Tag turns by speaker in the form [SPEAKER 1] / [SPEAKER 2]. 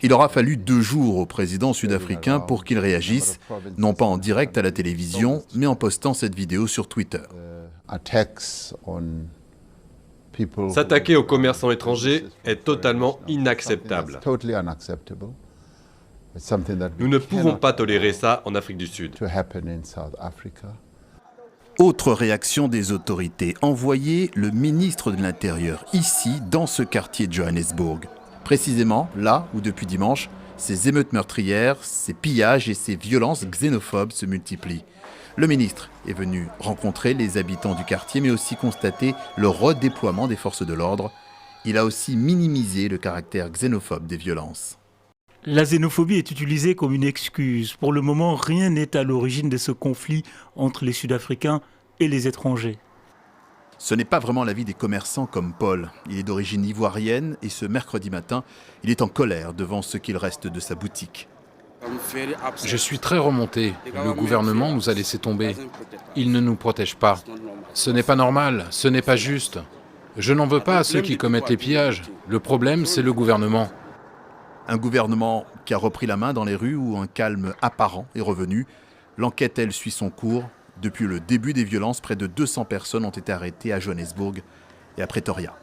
[SPEAKER 1] Il aura fallu 2 jours au président sud-africain pour qu'il réagisse, non pas en direct à la télévision, mais en postant cette vidéo sur Twitter.
[SPEAKER 2] S'attaquer aux commerçants étrangers est totalement inacceptable. Nous ne pouvons pas tolérer ça en Afrique du Sud.
[SPEAKER 1] Autre réaction des autorités, envoyer le ministre de l'Intérieur ici, dans ce quartier de Johannesburg. Précisément là où depuis dimanche, ces émeutes meurtrières, ces pillages et ces violences xénophobes se multiplient. Le ministre est venu rencontrer les habitants du quartier, mais aussi constater le redéploiement des forces de l'ordre. Il a aussi minimisé le caractère xénophobe des violences.
[SPEAKER 3] La xénophobie est utilisée comme une excuse. Pour le moment, rien n'est à l'origine de ce conflit entre les Sud-Africains et les étrangers.
[SPEAKER 1] Ce n'est pas vraiment l'avis des commerçants comme Paul. Il est d'origine ivoirienne et ce mercredi matin, il est en colère devant ce qu'il reste de sa boutique.
[SPEAKER 4] Je suis très remonté. Le gouvernement nous a laissé tomber. Il ne nous protège pas. Ce n'est pas normal, ce n'est pas juste. Je n'en veux pas à ceux qui commettent les pillages. Le problème, c'est le gouvernement.
[SPEAKER 1] Un gouvernement qui a repris la main dans les rues où un calme apparent est revenu. L'enquête, elle, suit son cours. Depuis le début des violences, près de 200 personnes ont été arrêtées à Johannesburg et à Pretoria.